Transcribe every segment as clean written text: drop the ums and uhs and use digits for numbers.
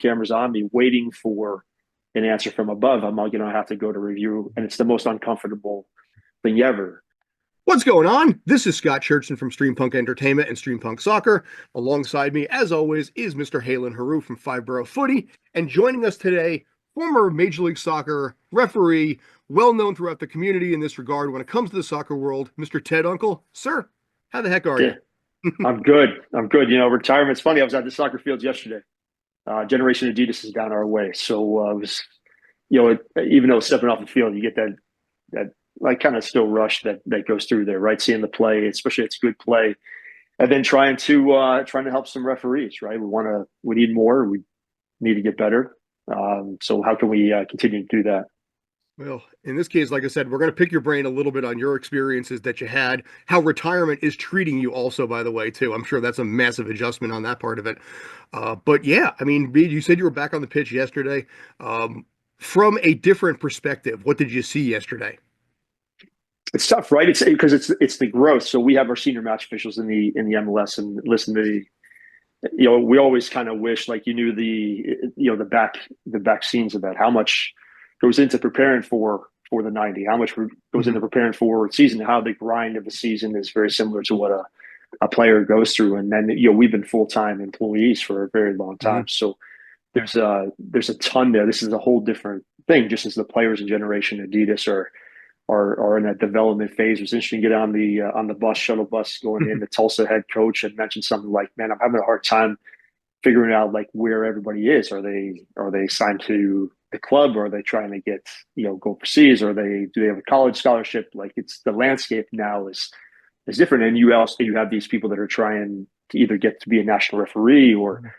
cameras on me, waiting for an answer from above. I'm going to have to go to review, and it's the most uncomfortable thing ever. What's going on? This is Scott Churchson from Streampunk Entertainment and Streampunk Soccer. Alongside me, as always, is Mr. Haylon Haru from Five Borough Footy. And joining us today, former Major League Soccer referee, well known throughout the community in this regard when it comes to the soccer world, Mr. Ted Unkel. Sir, how the heck are Yeah, you? I'm good. I'm good. Retirement's funny. I was at the soccer fields yesterday. Generation Adidas is down our way, so it was, even though stepping off the field, you get that like kind of still rush that goes through there, right? Seeing the play, especially it's good play, and then trying to help some referees, right? We need more. We need to get better. So how can we continue to do that? Well, in this case, like I said, we're going to pick your brain a little bit on your experiences that you had, how retirement is treating you also, by the way, too. I'm sure that's a massive adjustment on that part of it. But yeah, I mean, you said you were back on the pitch yesterday. From a different perspective, what did you see yesterday? It's tough, right? It's the growth. So we have our senior match officials in the MLS, and listen to we always kind of wish like you knew the back scenes of that, how much goes into preparing for the 90, how much goes into preparing for a season, how the grind of the season is very similar to what a player goes through. And then we've been full-time employees for a very long Mm-hmm. time, so there's a ton there. This is a whole different thing, just as the players in Generation Adidas are in that development phase. It was interesting to get on the shuttle bus going in. The Tulsa head coach had mentioned something like, "Man, I'm having a hard time figuring out like where everybody is. Are they signed to the club? Or are they trying to get go overseas? Or do they have a college scholarship? Like it's the landscape now is different. And you have these people that are trying to either get to be a national referee or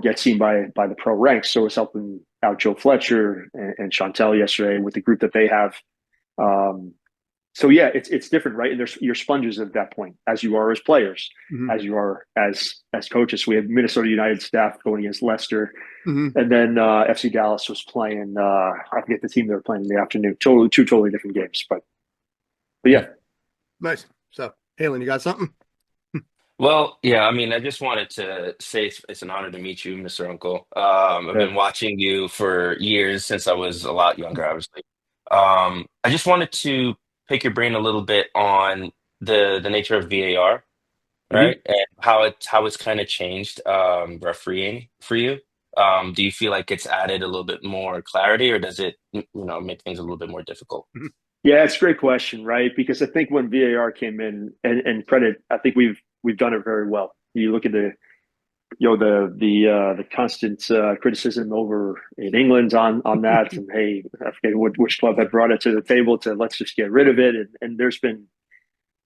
get seen by the pro ranks. So it's helping out Joe Fletcher and Chantel yesterday with the group that they have. Um, so yeah, it's different, right? And you're sponges at that point, as you are as players, Mm-hmm. as you are as coaches. We have Minnesota United staff going against Leicester, Mm-hmm. and then FC Dallas was playing. I forget the team they were playing in the afternoon. Two totally different games, but yeah, Nice. So, Halen, you got something? Well, yeah, I mean, I just wanted to say it's an honor to meet you, Mr. Uncle. I've yeah. been watching you for years since I was a lot younger, obviously. I just wanted to pick your brain a little bit on the nature of VAR, Mm-hmm. right? And how it's kind of changed refereeing for you. Do you feel like it's added a little bit more clarity, or does it, make things a little bit more difficult? Yeah, it's a great question, right? Because I think when VAR came in, and credit, I think we've done it very well. You look at the constant criticism over in England on that, and hey, I forget which club had brought it to the table to let's just get rid of it, and there's been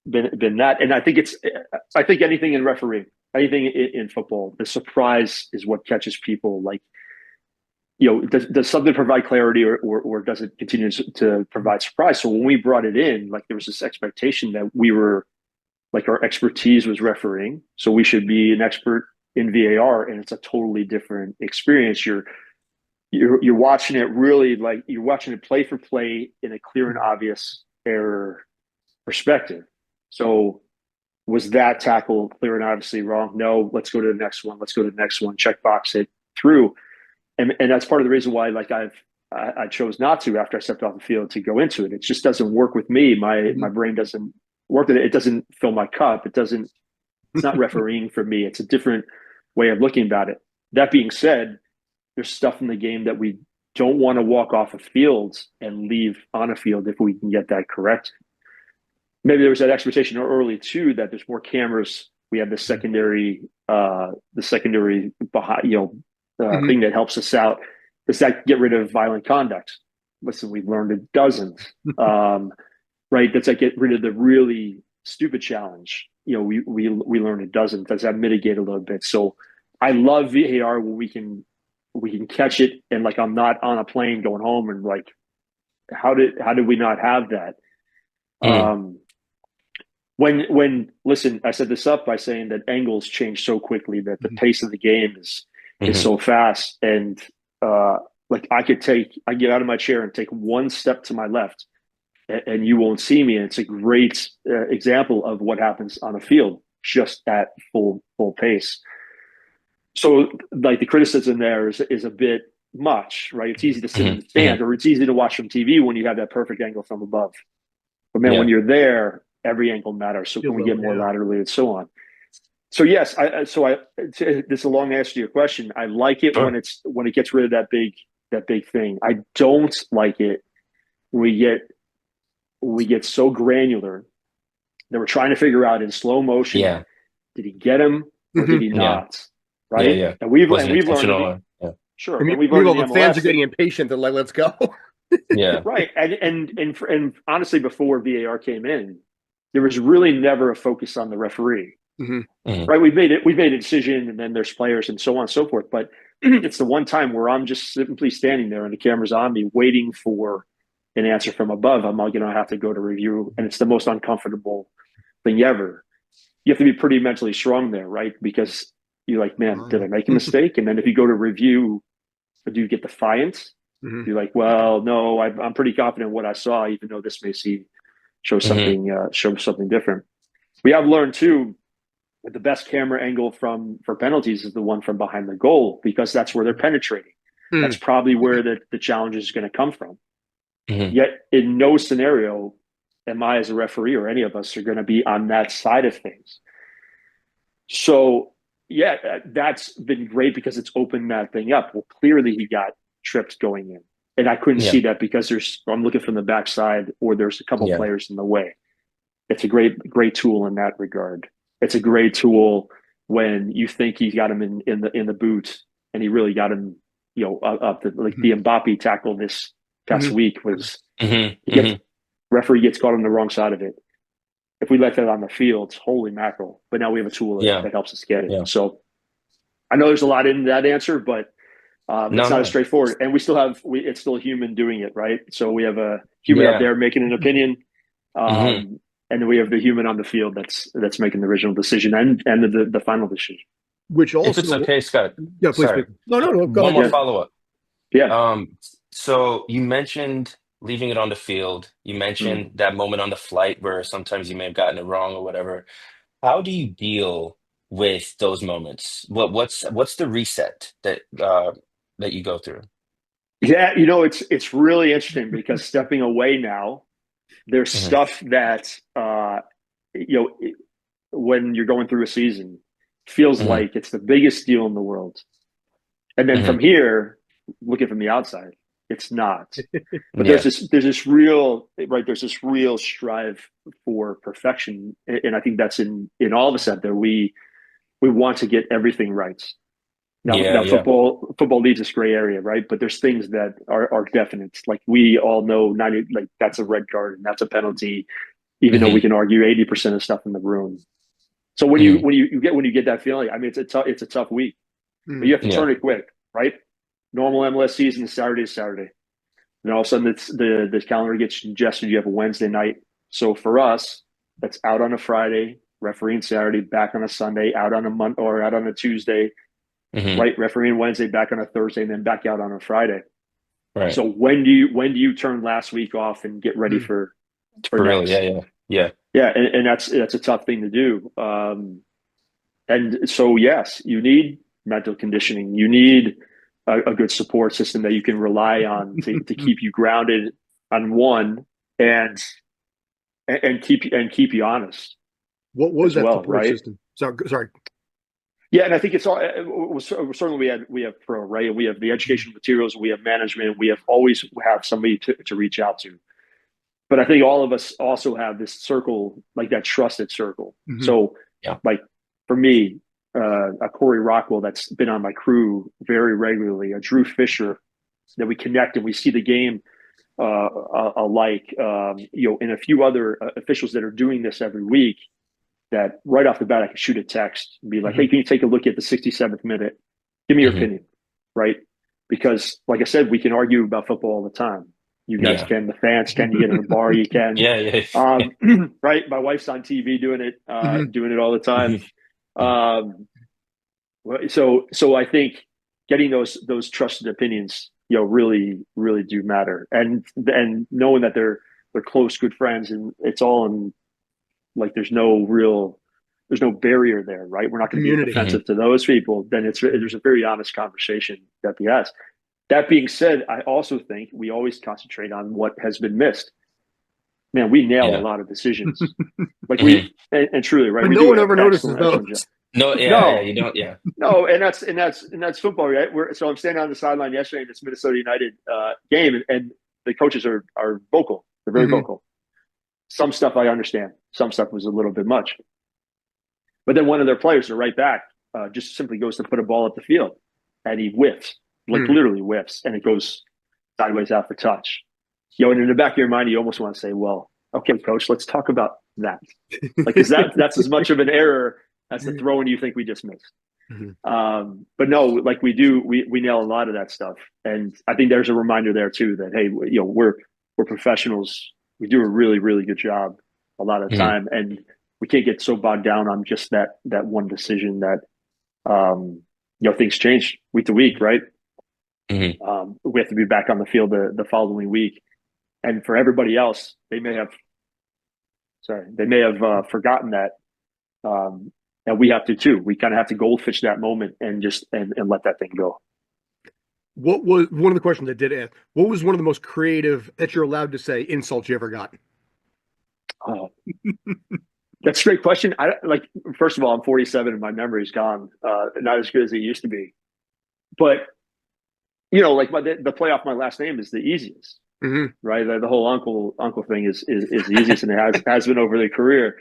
that, and I think anything in refereeing, anything in football, the surprise is what catches people. Like does something provide clarity, or does it continue to provide surprise? So when we brought it in, like there was this expectation that we were like our expertise was refereeing, so we should be an expert in VAR, and it's a totally different experience. You're watching it really like you're watching it play for play in a clear and obvious error perspective. So was that tackle clear and obviously wrong? No, let's go to the next one. Let's go to the next one. Check box it through, and that's part of the reason why like I chose not to after I stepped off the field to go into it. It just doesn't work with me. My brain doesn't work with it. It doesn't fill my cup. It's not refereeing for me. It's a different way of looking about it. That being said, there's stuff in the game that we don't want to walk off a field and leave on a field if we can get that correct. Maybe there was that expectation early too that there's more cameras. We have the secondary behind, Mm-hmm. thing that helps us out. Does that get rid of violent conduct? Listen, we've learned it doesn't. Right? Does that get rid of the really stupid challenge? We learned it doesn't. Does that mitigate a little bit? So I love VAR when we can catch it, and like I'm not on a plane going home and like how did we not have that? Mm, Um, when listen, I set this up by saying that angles change so quickly that the pace of the game is hmm so fast, and uh, like I get out of my chair and take one step to my left, and you won't see me. And it's a great example of what happens on a field just at full pace. So like the criticism there is a bit much, right? It's easy to sit in Hmm. the Hmm. stand, or it's easy to watch from TV when you have that perfect angle from above. But man, when Yeah. you're there, every angle matters. So can Field we get level, more yeah. laterally and so on? So yes, this is a long answer to your question. I like it Sure. when it gets rid of that big thing. I don't like it when we get so granular that we're trying to figure out in slow motion, Yeah. did he get him or did Hmm. he Yeah. not? Yeah. Right? Yeah. And we've and Wasn't we've learned in intentional. the Yeah. sure, And and we've learned in meanwhile, the the fans are MLS that getting impatient. They're like, let's go. Yeah. right. And honestly, before VAR came in, there was really never a focus on the referee. Hmm. Hmm. Right? We've made a decision, and then there's players and so on and so forth. But it's the one time where I'm just simply standing there and the camera's on me, waiting for an answer from above. I'm going to have to go to review, and it's the most uncomfortable thing ever. You have to be pretty mentally strong there, right? Because you're like, man, did I make a mistake? And then if you go to review, do you get defiant? Hmm. You're like, well, no, I'm pretty confident in what I saw, even though this may Hmm. show something different. We have learned too that the best camera angle for penalties is the one from behind the goal because that's where they're penetrating. That's Hmm. probably where the challenge is going to come from. Hmm. Yet, in no scenario am I, as a referee, or any of us, are going to be on that side of things. So, yeah, that's been great because it's opened that thing up. Well, clearly he got tripped going in, and I couldn't Yeah. see that because I'm looking from the backside, or there's a couple Yeah. players in the way. It's a great tool in that regard. It's a great tool when you think he's got him in the boot, and he really got him, up the, like the Mbappe tackle this past Hmm. week was Hmm. he gets Hmm. referee gets caught on the wrong side of it. If we let that on the field, holy mackerel! But now we have a tool Yeah. that helps us get it. Yeah. So I know there's a lot in that answer, but it's No, not as no. straightforward. And it's still a human doing it, right? So we have a human up Yeah. there making an opinion, Hmm. and then we have the human on the field that's making the original decision and the final decision. Which If it's also, okay, Scott. yeah, please, Sorry. please. No, no, no. Go One ahead. more Yeah, Yeah. follow-up. yeah. So you mentioned leaving it on the field. You Mm. mentioned that moment on the flight where sometimes you may have gotten it wrong or whatever. How do you deal with those moments? What's the reset that you go through? Yeah, it's really interesting because stepping away now, there's Hmm. stuff that you know when you're going through a season feels Hmm. like it's the biggest deal in the world. And then Hmm. from here, looking from the outside, it's not. But there's Yeah. this real strive for perfection, and I think that's in all of us out there. We want to get everything right. Yeah. Now Yeah. football leaves this gray area, right? But there's things that are definite. Like we all know, 90, like that's a red card and that's a penalty, even though we Hmm. can argue 80% of stuff in the room. So when you Hmm. when you, you get when you get that feeling, I mean, it's a tough week, but Hmm. you have to Yeah. turn it quick, right? Normal MLS season is Saturday to Saturday. And all of a sudden, the calendar gets congested. You have a Wednesday night. So for us, that's out on a Friday, refereeing Saturday, back on a Sunday, out on a Monday or out on a Tuesday, Hmm. right? Refereeing Wednesday, back on a Thursday, and then back out on a Friday. Right. So when do you turn last week off and get ready Hmm. for For real. Yeah. next? Yeah. Yeah. Yeah, and that's a tough thing to do. And so yes, you need mental conditioning. You need a good support system that you can rely on to keep you grounded on one and and keep you honest What was as that well, support right? system? Sorry. Yeah, and I think it's all. Certainly we have pro, right? We have the educational materials, we have management, we always have somebody to reach out to. But I think all of us also have this circle, like that trusted circle. Hmm. So, Yeah. like for me, a Corey Rockwell that's been on my crew very regularly, a Drew Fisher that we connect and we see the game alike, and a few other officials that are doing this every week. That right off the bat, I can shoot a text and be like, "Hey, Hmm. can you take a look at the 67th minute? Give me your Hmm. opinion." Right? Because, like I said, we can argue about football all the time. You guys Yeah. can, the fans can. You get in the bar, you can. Yeah. Yeah. Yeah. Um, right? My wife's on TV Hmm. doing it all the time. Mhm. Um, so I think getting those trusted opinions, really really do matter, and knowing that they're close, good friends, and it's all in like there's no real no barrier there, right? We're not going to be Community. defensive to those people. Then there's a very honest conversation that be asked. That being said, I also think we always concentrate on what has been missed. Man, we nail a Yeah. lot of decisions. Like Mhm. and truly, right? But We no do one an ever notices excellent job. those. No, yeah, No, you don't. Yeah. no, and that's football, right? So I'm standing on the sideline yesterday in this Minnesota United game, and the coaches are vocal. They're very Hmm. vocal. Some stuff I understand. Some stuff was a little bit much. But then one of their players, the right back, just simply goes to put a ball up the field, and he whiffs, like literally whiffs, and it goes sideways out for touch. And in the back of your mind, you almost want to say, "Well, okay, coach, let's talk about that." Like, because that's as much of an error as the throwing you think we just missed. But no, like we nail a lot of that stuff, and I think there's a reminder there too that hey, we're professionals. We do a really really good job a lot of the Mhm. time, and we can't get so bogged down on just that one decision that things change week to week, right? Mhm. We have to be back on the field the following week, and for everybody else, they may have forgotten that. And we have to too. We kind of have to goldfish that moment and just and let that thing go. What was one of the questions I did ask? What was one of the most creative that you're allowed to say insults you ever gotten? Oh, that's a great question. I like. First of all, I'm 47 and my memory's gone. Not as good as it used to be. But like the play off my last name is the easiest, Hmm. right? The whole uncle thing is the easiest, and it has been over the career.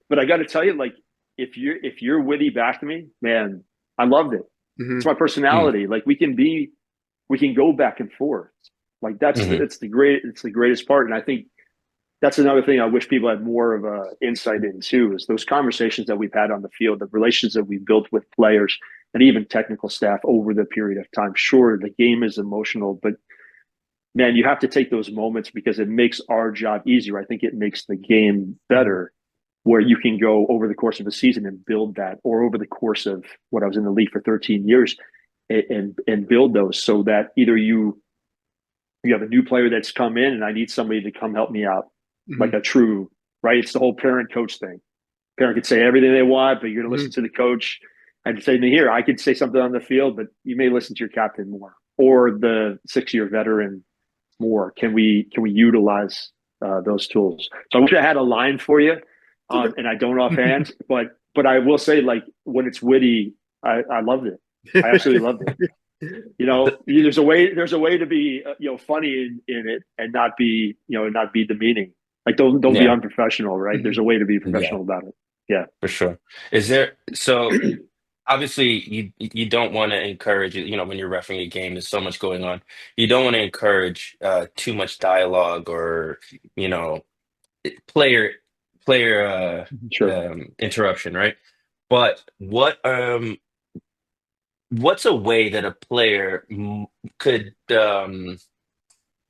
But I got to tell you, like if you're witty back to me, man, I loved it. Hmm. It's my Mhm. personality. Like we can go back and forth. Like Mhm. it's the greatest part. And I think that's another thing I wish people had more of a insight into is those conversations that we've had on the field, the relations that we've built with players and even technical staff over the period of time. Sure, the game is emotional, but man, you have to take those moments because it makes our job easier. I think it makes the game Hmm. better where you can go over the course of a season and build that, or over the course of what I was in the league for 13 years and build those so that either you have a new player that's come in and I need somebody to come help me out, Hmm. like a true, right? It's the whole parent coach thing. Parent could say everything they want, but you're going to Hmm. listen to the coach. And say, here, I could say something on the field, but you may listen to your captain more or the 6-year veteran more. Can we utilize those tools? So I wish I had a line for you, Okay. and I don't offhand, but I will say like when it's witty, I loved it. I absolutely loved it. There's a way to be funny in it and not be not be demeaning. Like don't be Yeah. unprofessional, right? There's Hmm. a way to be Yeah, professional about it. Yeah. for sure. Is there so obviously you don't want to encourage when you're refereeing a game, there's so much going on. You don't want to encourage too much dialogue or you know player Sure. interruption, right? But what's a way that a player could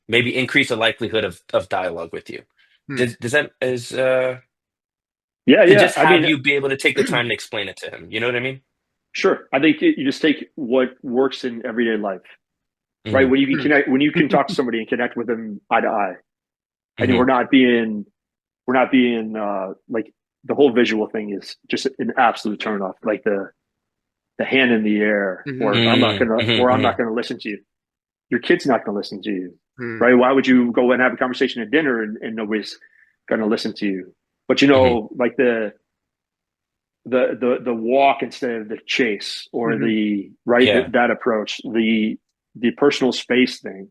maybe increase the likelihood of dialogue with you? Hmm. Does that is Yeah, to yeah. just I have mean, you be able to take the time to explain it to him. You know what I mean? sure. I think you just take what works in everyday life, right? Hmm. When you can talk to somebody and connect with them eye to eye, and Hmm. we're not being like the whole visual thing is just an absolute turn off. Like the hand in the air, Hmm. or Hmm. I'm not Hmm. gonna listen to you. Your kid's not gonna listen to you, Hmm. right? Why would you go and have a conversation at dinner and nobody's gonna listen to you? But Hmm. like the walk instead of the chase, or Hmm. the right Yeah. that approach, the personal space thing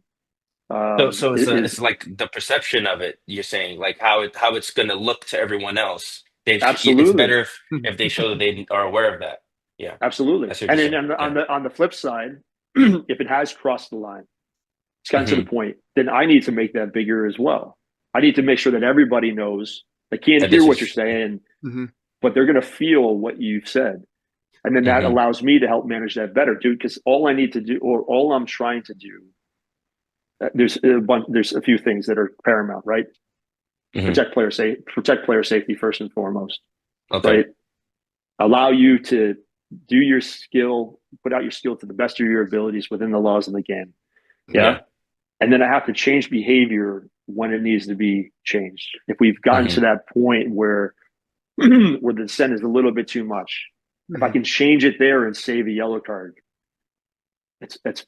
So is it's like the perception of it. You're saying like how it's going to look to everyone else. It's absolutely. better if they show that they are aware of that. Yeah, Absolutely. I see what you're And then saying. on the on Yeah. the on the flip side, if it has crossed the line, it's gotten to the Hmm. point, then I need to make that bigger as well. I need to make sure that everybody knows they can't That hear this what you're is. saying, Hmm. but they're going to feel what you've said. And then that Hmm. allows me to help manage that better, dude. Because all I need to do, or all I'm trying to do, there's a few things that are paramount, right? Hmm. Protect player safety first and foremost, Okay. right? Allow you to do your skill, put out your skill to the best of your abilities within the laws of the game. Yeah. Yeah. And then I have to change behavior when it needs to be changed. If we've gotten to Hmm. that point where where the descent is a little bit too much. If I Mhm. can change it there and save a yellow card,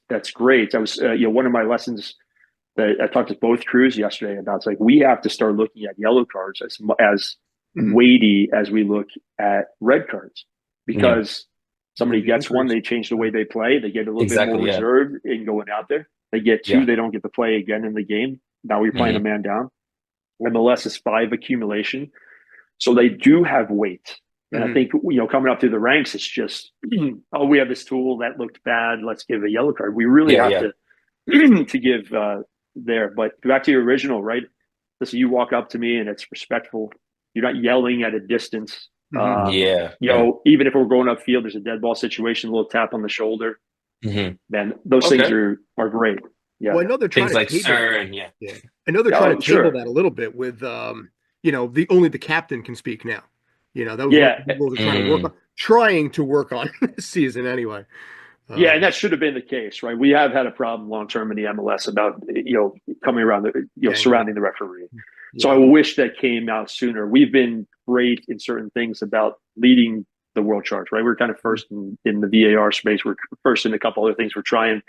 that's great. I was one of my lessons that I talked to both crews yesterday about. It's like we have to start looking at yellow cards as Mhm. weighty as we look at red cards, Yeah, because Even somebody the gets one, entries. they change the way they play. They get a little bit more exactly. Yeah, reserved in going out there. They get two, yeah. they don't get to play again in the game. Now you're playing a Hmm. man down. MLS is 5 accumulation. So they do have weight. And I Mhm. think, coming up through the ranks, it's just, oh, we have this tool that looked bad. Let's give a yellow card. We really Yeah, have yeah. to give there. But back to your original, right? Listen, you walk up to me and it's respectful. You're not yelling at a distance. Mhm. Yeah, yeah. Even if we're going upfield, there's a dead ball situation, a little tap on the shoulder. Hmm. Man, those things Okay. are great. Yeah. Well, I know they're trying Things to like table sir that. and yeah. Yeah, I know they're trying to Oh, table sure. that a little bit with, the only the captain can speak now. That was one of Yeah. the rules they're Mm, trying to work on this season anyway. Yeah, and Um, that should have been the case, right? We have had a problem long term in the MLS about coming around the Dangling. surrounding the referee. So I Yeah. wish that came out sooner. We've been great in certain things about leading the world charge, right? We're kind of first in the VAR space. We're first in a couple other things. We're trying,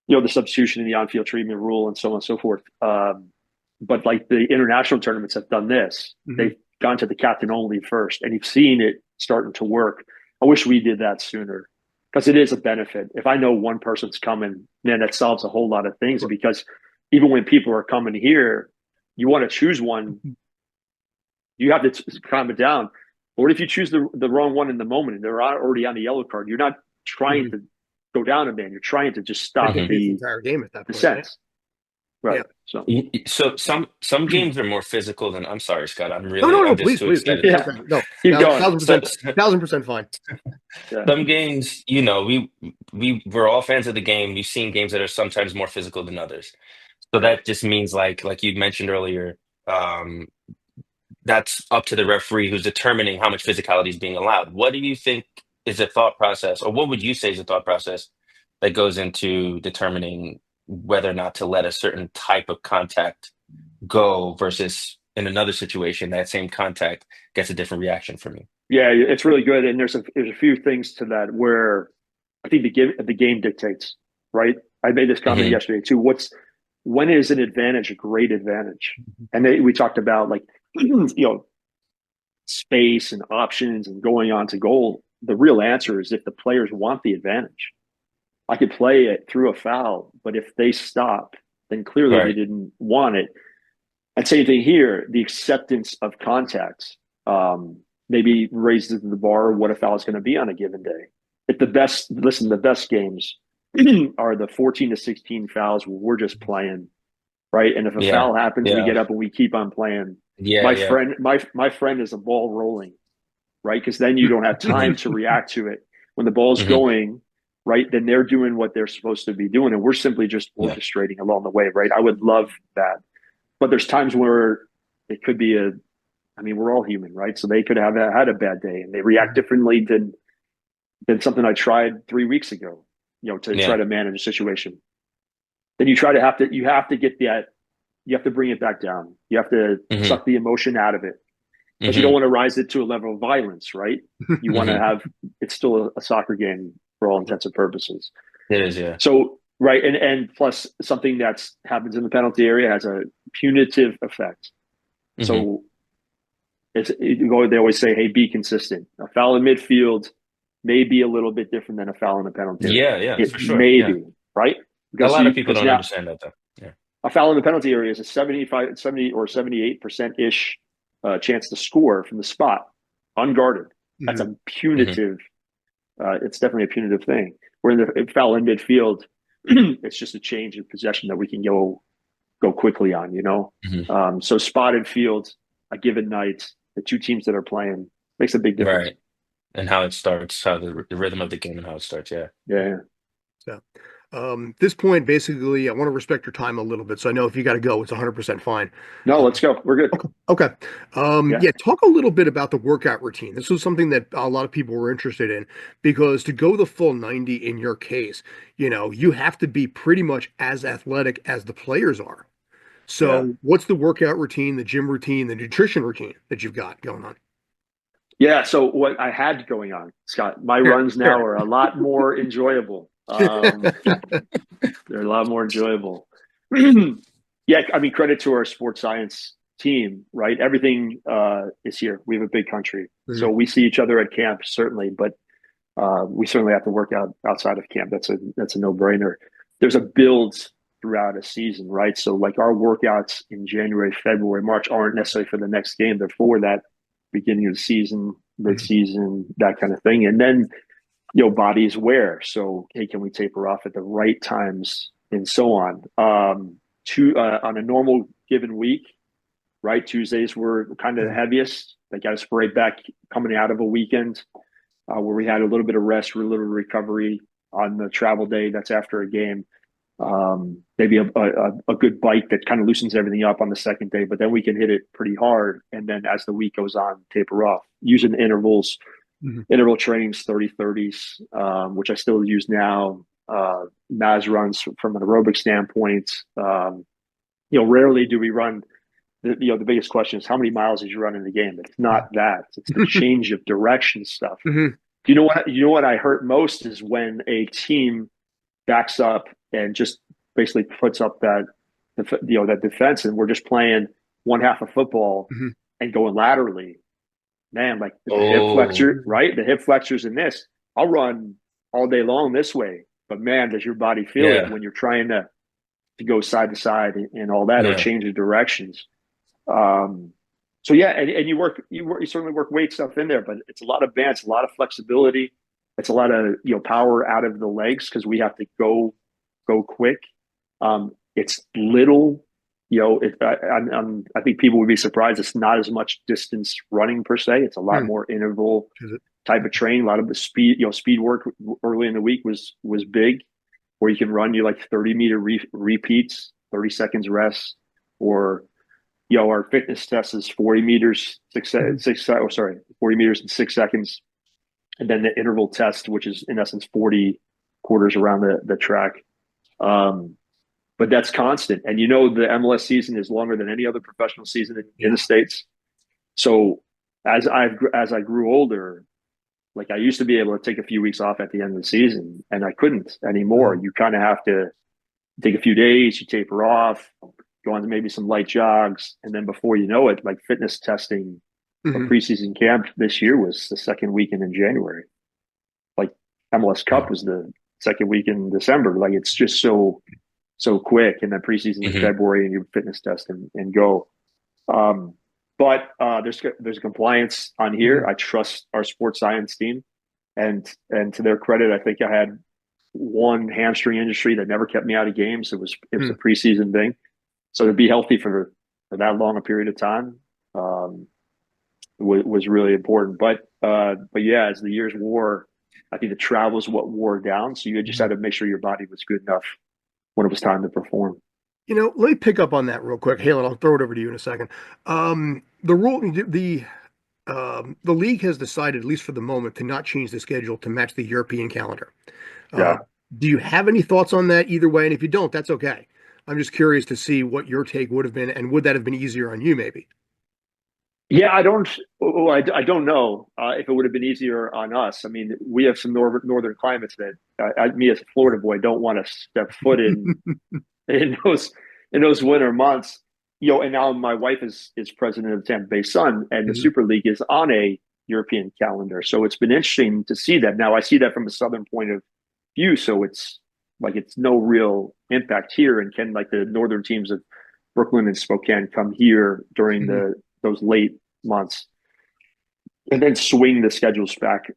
the substitution in the on-field treatment rule and so on and so forth. But like the international tournaments have done this, Mhm. they've gone to the captain only first, and you've seen it starting to work. I wish we did that sooner, because it is a benefit. If I know one person's coming, man, that solves a whole lot of things. Sure. Because even when people are coming here, you want to choose one, you have to calm it down. Or if you choose the wrong one in the moment and they're already on the yellow card, you're not trying Mhm. to go down a man. You're trying to just Trying stop to mhm. get pace the entire game at that the point. Yeah. sense. Yeah. Right. So So some games are more physical than I'm sorry, Scott. No, no, no. I'm just Please, too please, please. excited. It's yeah, okay. No, keep thousand, going. thousand So, percent, 1,000% fine. Yeah. some games, we're all fans of the game. We've seen games that are sometimes more physical than others. So Right. that just means like you mentioned earlier, um, that's up to the referee who's determining how much physicality is being allowed. What do you think is a thought process, or what would you say is a thought process that goes into determining whether or not to let a certain type of contact go versus in another situation that same contact gets a different reaction from you? Yeah, it's really good. And there's a few things to that where I think the game dictates, right? I made this comment Hmm. yesterday too. When is an advantage a great advantage? And we talked about like space and options and going on to goal. The real answer is if the players want the advantage. I could play it through a foul, but if they stop, then clearly they Right. didn't want it. And same thing here, the acceptance of contact maybe raises the bar what a foul is going to be on a given day. If the best games are the 14 to 16 fouls where we're just playing, right? And if a Yeah. foul happens, we Yeah. get up and we keep on playing. Yeah. My Yeah. friend, my friend is a ball rolling, right? Because then you don't have Hmm. time to react to it. When the ball's Hmm. going, right, then they're doing what they're supposed to be doing, and we're simply just Yeah. orchestrating along the way, right? I would love that, but there's times where it could be I mean, we're all human, right? So they could have had a bad day and they react differently than something I tried 3 weeks ago, to try Yeah. to manage a situation. Then you have to get that, you have to bring it back down. You have to Hmm. suck the emotion out of it, because you don't Hmm. want to rise it to a level of violence, right? You want to Hmm. have it's still a soccer game for all intents and purposes. It is. Yeah. So right, and plus something that's happens in the penalty area has a punitive effect. Hmm. So they always say, hey, be consistent. A foul in midfield may be a little bit different than a foul in the penalty area. Yeah. Yeah. It For sure. may Yeah. be, right? A Because lot of people because don't now understand that though. Yeah. a foul in the penalty area is a 75, 70 or 78% ish chance to score from the spot, unguarded. That's Mhm. a Hmm. punitive. It's definitely a punitive thing. Where in the foul in midfield, it's just a change in possession that we can go quickly on. Hmm. So spotted field, a given night, the two teams that are playing makes a big difference. Right. And how it starts, how the rhythm of the game and how it starts. Yeah. Yeah. So, this point, basically, I want to respect your time a little bit. So I know if you got to go, it's 100% fine. No, Uh, let's go. We're good. okay. Okay. Yeah. Yeah, talk a little bit about the workout routine. This was something that a lot of people were interested in because to go the full 90 in your case, you have to be pretty much as athletic as the players are. Yeah. So, what's the workout routine, the gym routine, the nutrition routine that you've got going on? Yeah. So what I had going on, Scott, my runs now Sure. are a lot more enjoyable. They're a lot more enjoyable. Yeah, I mean, credit to our sports science team, right? Everything is here. We have a big country, so Mhm. we see each other at camp certainly, but we certainly have to work out outside of camp. That's a no brainer. There's a build throughout a season, right? So like our workouts in January, February, March aren't necessarily for the next game. They're for that beginning of the season, mid Mhm. season, that kind of thing, and then bodies wear. So, hey, can we taper off at the right times and so on? On a normal given week, right? Tuesdays were kind of the Mhm. heaviest. They got us right back coming out of a weekend where we had a little bit of rest, a little recovery on the travel day. That's after a game. Maybe a good bite that kind of loosens everything up on the second day, but then we can hit it pretty hard. And then as the week goes on, taper off using intervals, Mhm. interval trainings, 30-30s, which I still use now. Maz runs from an aerobic standpoint. Rarely do we run. The biggest question is how many miles did you run in the game? It's not that. It's the change of direction stuff. Mhm. You know what? You know what I hurt most is when a team backs up and just basically puts up that defense, and we're just playing one half of football Mhm. and going laterally. Man, like the hip Oh, flexor, right? The hip flexors in this. I'll run all day long this way, but man, does your body feel it yeah, when you're trying to go side to side and all that, or yeah. change the directions. Um, so yeah, and you certainly work weight stuff in there, but it's a lot of balance, a lot of flexibility. It's a lot of power out of the legs because we have to go quick. It's little, I think people would be surprised. It's not as much distance running per se. It's a lot Mhm. more interval Is it? type of training. A lot of the speed work early in the week was big, where you can run you like 30-meter repeats, 30 seconds rest, or our fitness test is 40 meters, Mhm. 40 meters in 6 seconds. And then the interval test, which is in essence 40 quarters around the track. Um, but that's constant. And the MLS season is longer than any other professional season in the Yeah. States. So as I grew older, like I used to be able to take a few weeks off at the end of the season, and I couldn't anymore. Mhm. You kind of have to take a few days, you taper off, go on to maybe some light jogs, and then before you know it, like fitness testing for Mhm. preseason camp this year was the second weekend in January. Like MLS Cup was the second week in December. Like it's just so quick, and then preseason in Hmm. February, and you fitness test and go. Um, but there's a compliance on here. Mhm. I trust our sports science team, and to their credit, I think I had one hamstring injury that never kept me out of games. It was a Mhm. preseason thing, so to be healthy for that long a period of time um, was really important. But yeah, as the years wore, I think the travel is what wore down. So you just had Mhm. to make sure your body was good enough when it was time to perform. Let me pick up on that real quick. Halen, I'll throw it over to you in a second. The league has decided, at least for the moment, to not change the schedule to match the European calendar. Uh, Yeah. do you have any thoughts on that either way? And if you don't, that's okay. I'm just curious to see what your take would have been, and would that have been easier on you, maybe? Yeah, I don't know if it would have been easier on us. I mean, we have some northern climates that me as a Florida boy don't want to step foot in those winter months. And now my wife is president of the Tampa Bay Sun, and the Mhm. Super League is on a European calendar. So it's been interesting to see that. Now I see that from a southern point of view, so it's no real impact here. And can like the northern teams of Brooklyn and Spokane come here during Mhm. those late months and then swing the schedules back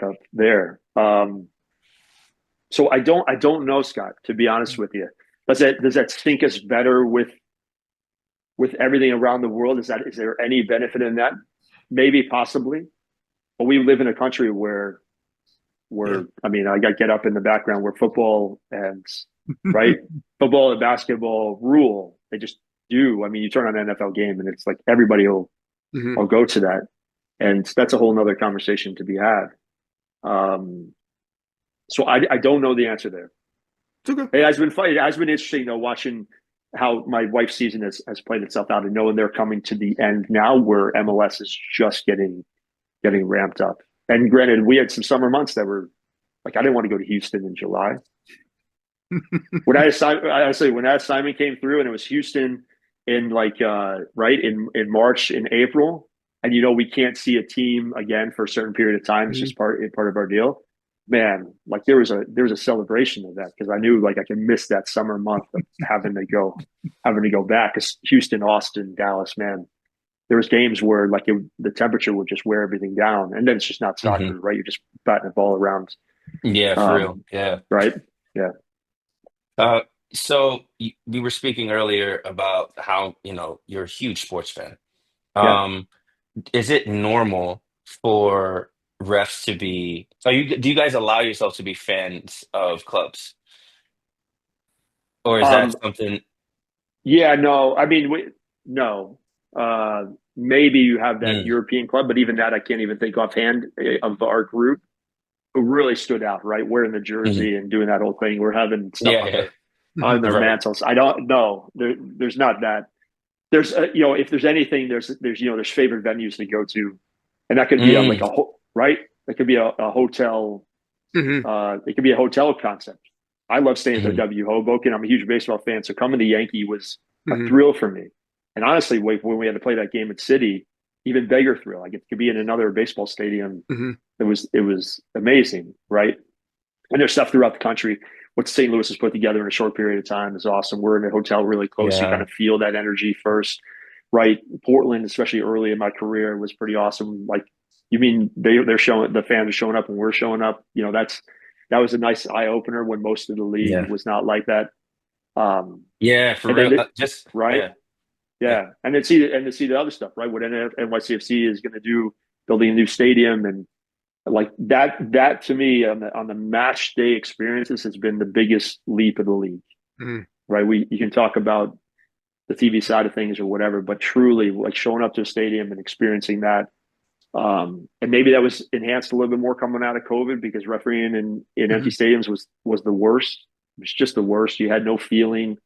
up there. So I don't know, Scott, to be honest with you. Does that sync us better with everything around the world? Is there any benefit in that? Maybe, possibly. But we live in a country Yeah. where I mean, I got get up in the background where football and right, football and basketball rule. They just do. I mean, you turn on an NFL game and it's like everybody will Mhm. go to that, and that's a whole nother conversation to be had. Um, so I don't know the answer there. It's okay. It has been fun. It has been interesting though, watching how my wife's season has played itself out and knowing they're coming to the end now where MLS is just getting getting ramped up. And granted, we had some summer months that were like I didn't want to go to Houston in July. When that assignment came through and it was Houston in like right in March in April, and we can't see a team again for a certain period of time. It's just part of our deal. Man, like there was a celebration of that because I knew like I could miss that summer month of having to go back. Because Houston, Austin, Dallas, man, there was games where like the temperature would just wear everything down, and then it's just not Hmm. soccer, right? You're just batting the ball around, Yeah, for real. Yeah. right? Yeah, Uh, so we were speaking earlier about how, you're a huge sports fan. yeah. Um, is it normal for refs to be, do you guys allow yourself to be fans of clubs? Or is that Um, something? Yeah, no, I mean, no. Maybe you have that Mm, European club, but even that, I can't even think offhand of our group who really stood out. Right, wearing the mhm. jersey and doing that whole thing. We're having stuff Yeah, yeah. on their Right. mantles. I don't know. There's not that. There's if there's anything, there's favorite venues to go to, and that could be like Mm, a right. That could be a hotel. Hmm. It could be a hotel concept. I love staying at the mhm. W Hoboken. I'm a huge baseball fan, so coming to Yankee was a Hmm. thrill for me. And honestly, when we had to play that game at City, even bigger thrill. Like it could be in another baseball stadium. Hmm. It was amazing, right? And there's stuff throughout the country. What St. Louis has put together in a short period of time is awesome. We're in a hotel really close. You kind Yeah. of feel that energy first, right? Portland, especially early in my career, was pretty awesome. Like, you mean they're showing the fans are showing up and we're showing up? That was a nice eye opener when most of the league Yeah. was not like that. Um, Yeah, for and then real. Just right, yeah. Yeah. yeah, and then see the other stuff, right? What NYCFC is going to do, building a new stadium and like that to me on the match day experiences has been the biggest leap of the league, Hmm. right? You can talk about the TV side of things or whatever, but truly like showing up to a stadium and experiencing that. And maybe that was enhanced a little bit more coming out of COVID because refereeing in Hmm. empty stadiums was the worst. It was just the worst. You had no feeling,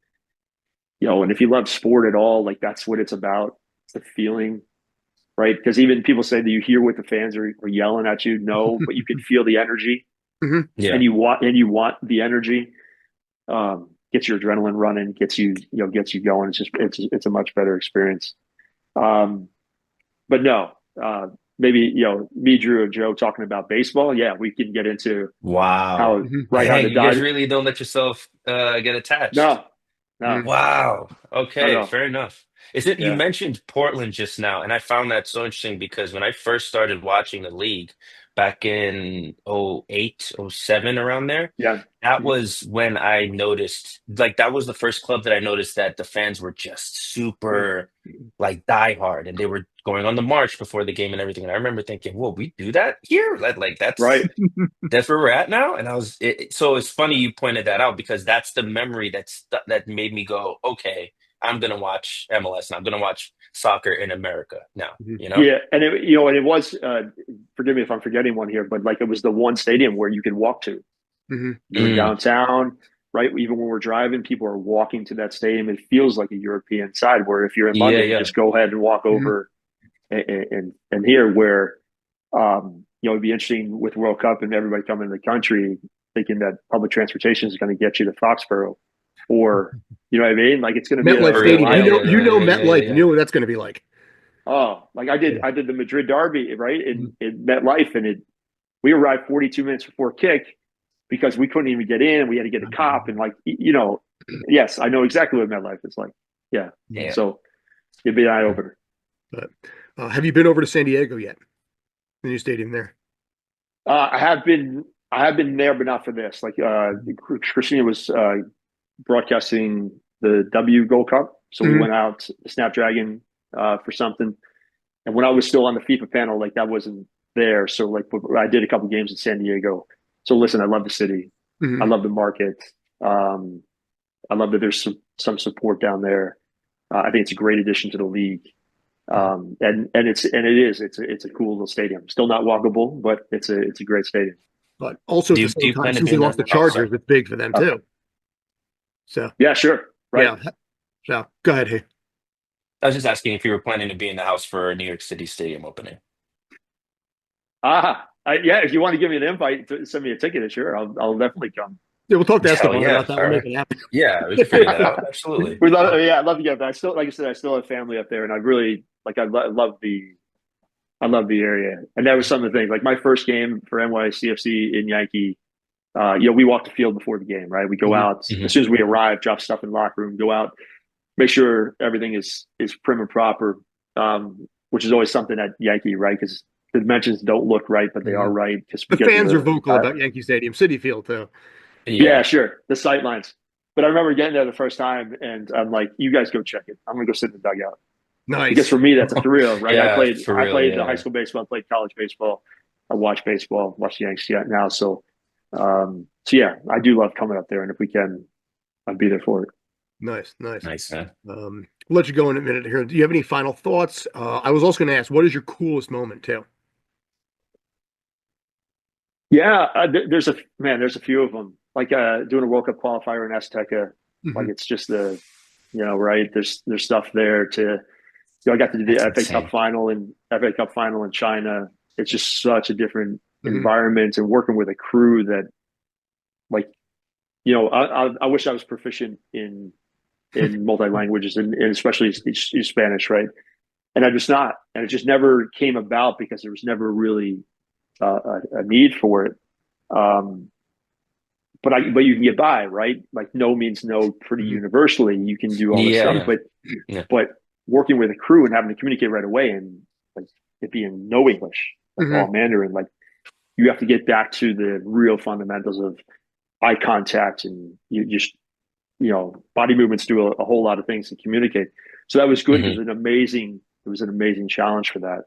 and if you love sport at all, like that's what it's about. It's the feeling, right? Because even people say, do you hear what the fans are yelling at you? No, but you can feel the energy, Hmm. and Yeah. you want the energy. Gets your adrenaline running, gets you going. It's a much better experience. Um, but no, maybe me, Drew, and Joe talking about baseball. Yeah, we can get into Wow. how Hmm. how Dang, the you guys dive. really don't let yourself get attached. No, no, Wow. no, Okay, no. fair enough. Is it you Yeah, mentioned Portland just now, and I found that so interesting because when I first started watching the league back in '08, '07, around there, yeah, that was when I noticed like that was the first club that I noticed that the fans were just super like diehard and they were going on the march before the game and everything. And I remember thinking, whoa, we do that here? Like right. that's where we're at now. And so it's funny you pointed that out because that's the memory that made me go, okay, I'm gonna watch MLS and I'm gonna watch soccer in America now, Hmm. you know? Yeah, and it was. Forgive me if I'm forgetting one here, but like it was the one stadium where you could walk to. Hmm. You're in Mm, downtown, right? Even when we're driving, people are walking to that stadium. It feels like a European side where if you're in yeah, London, you yeah. just go ahead and walk Hmm. over and here where it'd be interesting with World Cup and everybody coming to the country thinking that public transportation is going to get you to Foxborough or you know what I mean? Like it's going to be MetLife For a real. Stadium. Yeah, eye yeah, opener. yeah, yeah, MetLife. You yeah. know what that's going to be like. Oh, like I did Yeah. I did the Madrid Derby, right? Mhm. In MetLife and we arrived 42 minutes before kick because we couldn't even get in. We had to get a cop and like yes, I know exactly what MetLife is like. Yeah. Yeah. So it'd be an eye opener. But have you been over to San Diego yet? The new stadium there. I have been there, but not for this. Like Christina was broadcasting the W Gold Cup, so we Hmm. went out to Snapdragon for something. And when I was still on the FIFA panel, like that wasn't there. So like I did a couple games in San Diego. So listen, I love the city. I Hmm. love the market. Um, I love that there's some support down there. I think it's a great addition to the league. It's a cool little stadium. Still not walkable, but it's a great stadium. But also Do at you the do same you time, plan to since be they in lost the the oh sorry. Chargers, it's big for them Uh, too. So yeah, sure, right. yeah. So go ahead. Hey. I was just asking if you were planning to be in the house for a New York City stadium opening. Yeah, if you want to give me an invite to send me a ticket, sure, I'll definitely come. Yeah, we'll talk to Hell Esteban yeah. about that. All We'll make right. it happen. Yeah, we could figure that out. Absolutely. We love, yeah, I'd love to get back. I still, like I said, I still have family up there, and I really like. I love the area, and that was some of the things. Like my first game for NYCFC in Yankee, we walk the field before the game, right? We go Mhm. out as Hmm. soon as we arrive, drop stuff in the locker room, go out, make sure everything is prim and proper, which is always something at Yankee, right? Because the dimensions don't look right, but they are Mhm. right just The because of fans are the vocal about Yankee Stadium, City Field too. yeah, Yeah. sure, the sight lines. But I remember getting there the first time, and I'm like, "You guys go check it. I'm gonna go sit in the dugout." Because for Nice. me, that's a thrill, right? Yeah, for I real. played the high Yeah. school baseball, I played college baseball, I watch baseball, watch the Yankees now. So yeah, I do love coming up there, and if we can, I'd be there for it. Nice, nice. Nice, man. We'll let you go in a minute here. Do you have any final thoughts? I was also going to ask, what is your coolest moment too? Yeah, there's a few of them. Like doing a World Cup qualifier in Azteca, like Hmm. it's just right. There's stuff there to. I got to do the That's FA insane. Cup final in China. It's just such a different Hmm. environment, and working with a crew that, like, I wish I was proficient in multi languages and especially Spanish, right? And I'm just not, and it just never came about because there was never really a need for it. Um, but you can get by, right? Like no means no pretty Hmm. universally. You can do all this stuff, Yeah. Yeah. but working with a crew and having to communicate right away and like it being no English, like Hmm. all Mandarin, like you have to get back to the real fundamentals of eye contact and you just body movements do a whole lot of things to communicate. So that was good. Hmm. It was an amazing challenge for that.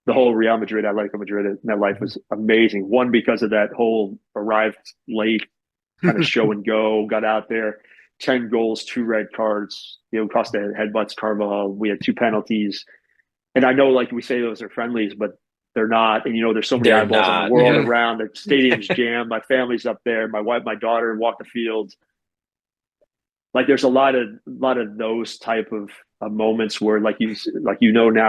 The whole Real Madrid, Atletico Madrid in that life was amazing. One, because of that whole arrived late kind of show and go, got out there, 10 goals, two red cards, cost the headbutts, Carvajal. We had two penalties. And I know, like we say, those are friendlies, but they're not. And, there's so many They're eyeballs on the not. world Yeah. around. The stadium's jammed. My family's up there. My wife, my daughter walk the field. Like there's a lot of those type of moments where now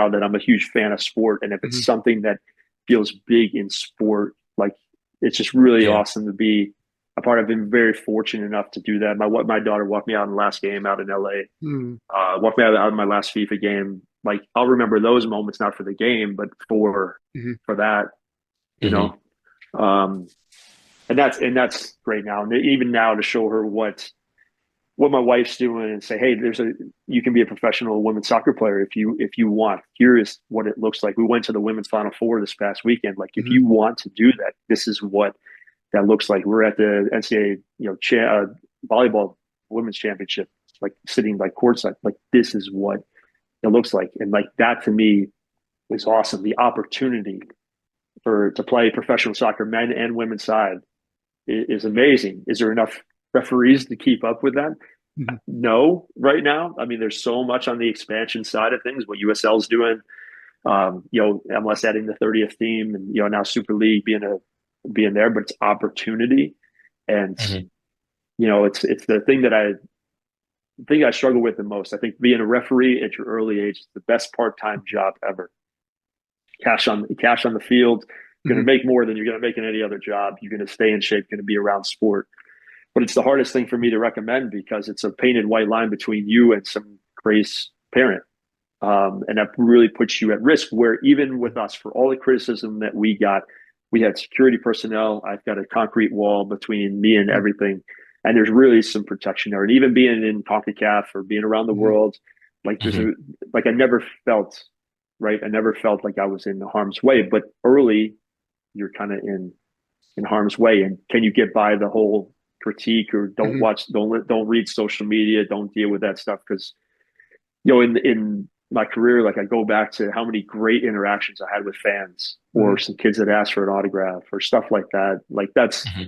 that I'm a huge fan of sport, and if it's Hmm. something that feels big in sport, like it's just really Yeah. awesome to be a part. I've been very fortunate enough to do that. My daughter walked me out in the last game out in LA, Hmm. walked me out in my last FIFA game. Like I'll remember those moments, not for the game, but Hmm. for that, you Hmm. know. Um, and that's great now. And even now to show her what my wife's doing and say, hey, you can be a professional women's soccer player if you want. Here is what it looks like. We went to the women's final four this past weekend. Like if Hmm. you want to do that, this is what that looks like. We're at the NCAA, volleyball women's championship, like sitting like courtside. Like this is what it looks like, and like that to me is awesome. The opportunity to play professional soccer, men and women's side, is amazing. Is there enough referees to keep up with that? Hmm. No, right now. I mean, there's so much on the expansion side of things. What USL's doing, MLS adding the 30th team, and now Super League being there, but it's opportunity, and Hmm. it's the thing I struggle with the most. I think being a referee at your early age is the best part-time job ever. Cash on the field. You're Hmm. going to make more than you're going to make in any other job. You're going to stay in shape. Going to be around sport. But it's the hardest thing for me to recommend because it's a painted white line between you and some crazy parent. And that really puts you at risk. Where even with us, for all the criticism that we got, we had security personnel. I've got a concrete wall between me and everything. And there's really some protection there. And even being in CONCACAF or being around the Hmm. world, like Hmm. I never felt, right. I never felt like I was in harm's way. But early, you're kind of in harm's way. And can you get by the whole critique or Hmm. don't read social media, don't deal with that stuff? Because in my career, like I go back to how many great interactions I had with fans Hmm. or some kids that asked for an autograph or stuff like that. Like Hmm.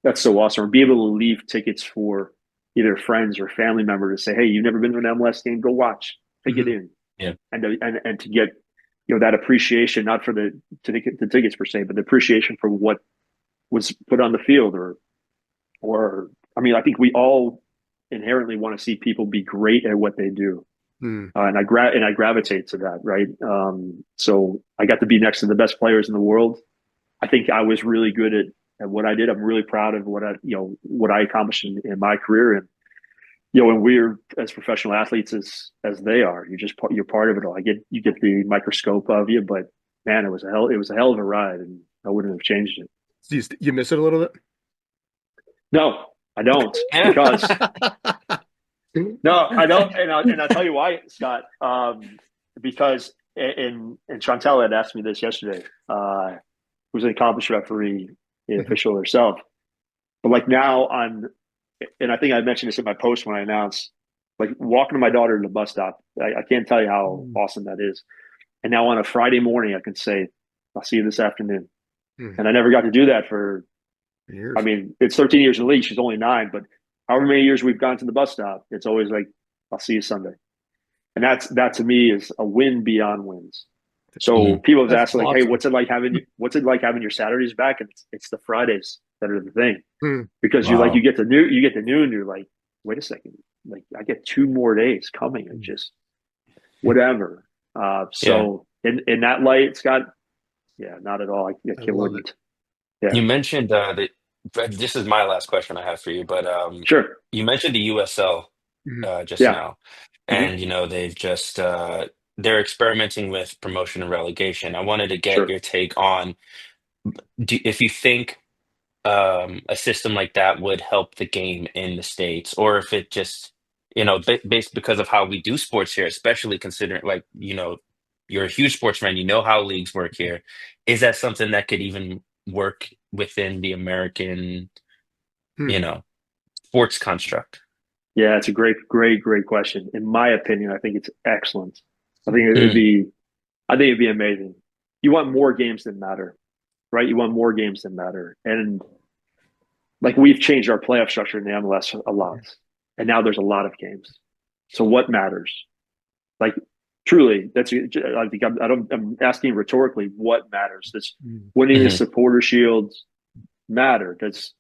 that's so awesome. Or be able to leave tickets for either friends or family member to say, hey, you've never been to an MLS game, go watch, take it Hmm. in, Yeah. and to get that appreciation, not for the tickets per se, but the appreciation for what was put on the field, or I mean, I think we all inherently want to see people be great at what they do. Hmm. And I gravitate to that, right? So I got to be next to the best players in the world. I think I was really good at what I did. I'm really proud of what I accomplished in my career. And when we're as professional athletes as they are, you're part of it all. You get the microscope of you, but man, it was a hell of a ride, and I wouldn't have changed it. Do you miss it a little No, I don't, Yeah. because bit? no, I don't, and I'll tell you why, Scott. Because and Chantel had asked me this yesterday. Who's an accomplished referee, official herself, but like now and I think I mentioned this in my post when I announced, like walking to my daughter to the bus stop. I can't tell you how awesome that is. And now on a Friday morning, I can say, "I'll see you this afternoon." And I never got to do that for. Years. I mean, it's 13 years in the league. She's only 9, but however many years we've gone to the bus stop, it's always like, "I'll see you Sunday." And that to me is a win beyond wins. So people have That's asked like, "Hey, awesome. what's it like having your Saturdays back?" And it's the Fridays that are the thing, Hmm. because Wow. you get to noon, you're like, wait a second, like I get 2 more days coming, and just whatever. Yeah. So in that light, Scott, yeah, not at all. I I can't love it. wouldn't. Yeah, You mentioned that this is my last question I have for you, but sure. you mentioned the USL Mhm. just Yeah. now, Hmm. and they've just they're experimenting with promotion and relegation. I wanted to get Sure. your take on if you think a system like that would help the game in the States, or if it just, based because of how we do sports here, especially considering like, you're a huge sports fan, you know how leagues work here. Is that something that could even work within the American, Hmm. you know, sports construct? Yeah, it's a great question. In my opinion, I think it's excellent. I think Mm, it'd be amazing. You want more games that matter, right? You want more games that matter, and like we've changed our playoff structure in the MLS a lot, and now there's a lot of games. So what matters? Like truly, I think I'm asking rhetorically, what matters? Does winning the hmm supporter shield matter? Does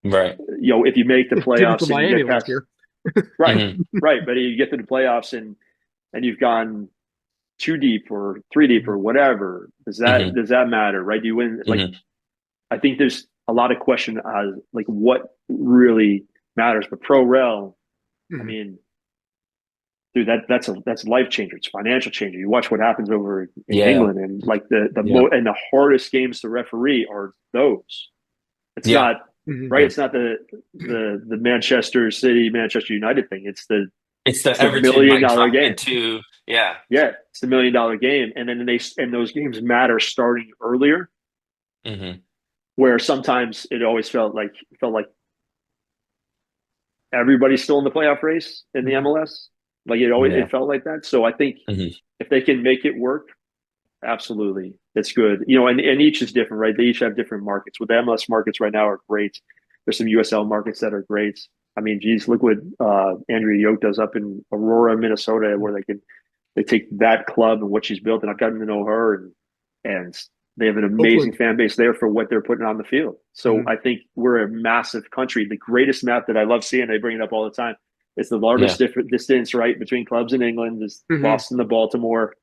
right. if you make the Did it for playoffs and you Miami get last past year. right, Hmm right, but you get to the playoffs and you've gone 2 deep or 3 deep or whatever. hmm Does that matter? Right? Do you win? Like hmm I think there's a lot of question as like what really matters. But pro rel, I Mhm. mean, dude, that's life changer. It's financial changer. You watch what happens over in Yeah. England, and like Yeah. and the hardest games to referee are those. It's Yeah. not Mhm. right. Yeah. It's not the Manchester City, Manchester United thing. It's the It's the Everton million might dollar drop game. into, yeah. Yeah, it's the $1 million game, and then those games matter starting earlier. Hmm Where sometimes it felt like everybody's still in the playoff race in the Mhm. MLS. Like Yeah. it felt like that. So I think hmm if they can make it work, absolutely, it's good. And each is different, right? They each have different markets. With the MLS markets right now are great. There's some USL markets that are great. I mean, geez, look what Andrea Yoke does up in Aurora, Minnesota, where they take that club and what she's built, and I've gotten to know her, and they have an amazing Oakland. fan base there for what they're putting on the field. So Mhm. I think we're a massive country. The greatest map that I love seeing, they bring it up all the time. It's the Yeah. largest distance, right, between clubs in England is Mhm. Boston to Baltimore,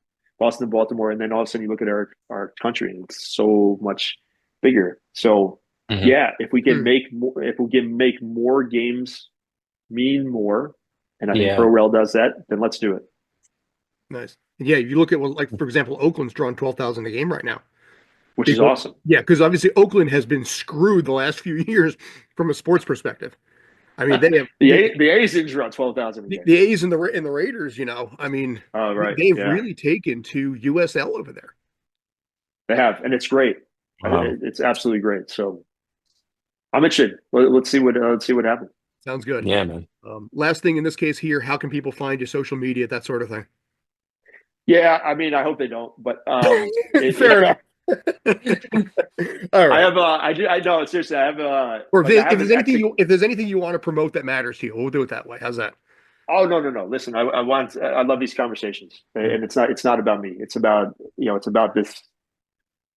and then all of a sudden you look at our country, and it's so much bigger. So hmm yeah, Mhm. if we can make more games mean more, and I think Yeah. ProRel does that, then let's do it, Nice. Yeah, you look at like for example, Oakland's drawing 12,000 a game right now. which is Because awesome. yeah, because obviously Oakland has been screwed the last few years from a sports perspective. I mean, they have The A's didn't draw 12,000 a game. the A's and the Raiders. I mean, Oh, right. they've Yeah, really taken to USL over there. they have, and it's great. Wow. It's absolutely great. So I'm interested. Let's see what happens. Sounds good. Yeah, man. Last thing in this case here, how can people find you, social media, that sort of thing? Yeah, I mean, I hope they don't, but Fair enough. All I right. have I know seriously. I have Or like I if have there's an anything exit. if there's anything you want to promote that matters to you, we'll do it that way. How's that? Oh, no. Listen, I love these conversations, Mhm. and it's not about me. It's about it's about this.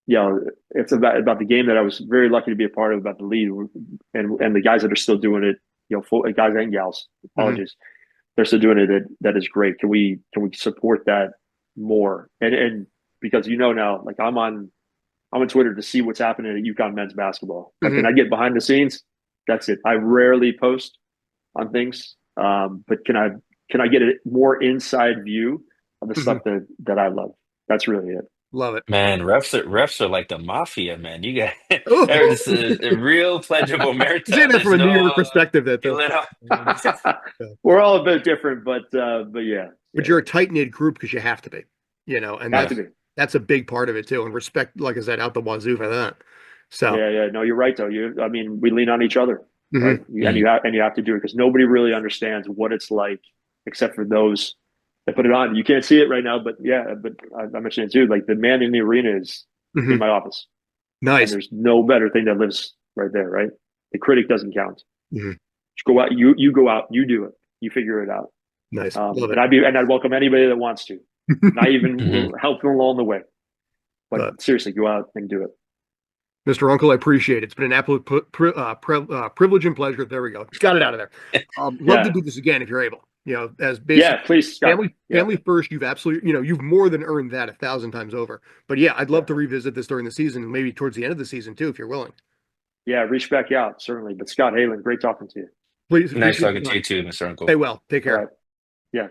It's about the game that I was very lucky to be a part of, about the lead, and the guys that are still doing it. Full guys and gals. Mhm. Apologies. they're still doing it. That is great. Can we support that more? And because now, like I'm on Twitter to see what's happening at UConn men's basketball. Like, Mhm. can I get behind the scenes? That's it. I rarely post on things, but can I get a more inside view of the stuff Mhm. that I love? That's really it. Love it. Man, refs are like the mafia, man. You got they're Oh, just a real pledge of say omerta. that from There's a New no York perspective, that you though. let out. Yeah. We're all a bit different, but yeah, But yeah, you're a tight knit group because you have to be, and have Yeah. to be. that's a big part of it too. And respect, like I said, out the wazoo for that. So, Yeah, yeah. No, you're right though. I mean, we lean on each other, right? mhm. And Mm. you have to do it because nobody really understands what it's like, except for those that put it on. You can't see it right now, but yeah, but I mentioned it too. Like the man in the arena is in Mhm. my office, and Nice. there's no better thing that lives right there, right? The critic doesn't count. Mhm. Just go out. You go out. You do it. You figure it out. Nice. Love And it. I'd welcome anybody that wants to, not even Hmm. help them along the way. But But seriously, go out and do it. Mr. Uncle, I appreciate it. It's been an absolute privilege and pleasure. There we go. Got it out of there. Love to Yeah, do this again if you're able. As yeah. basically Please, Scott. Yeah, family first. You've absolutely, you've more than earned that 1,000 times over. But yeah, I'd love yeah, to revisit this during the season and maybe towards the end of the season too, if you're willing. yeah. Reach back out certainly. But Scott Haylon, great talking to you. Please Nice appreciate the talking to time. you too, Mr. Stay Uncle. well. Take All right. care. Yeah.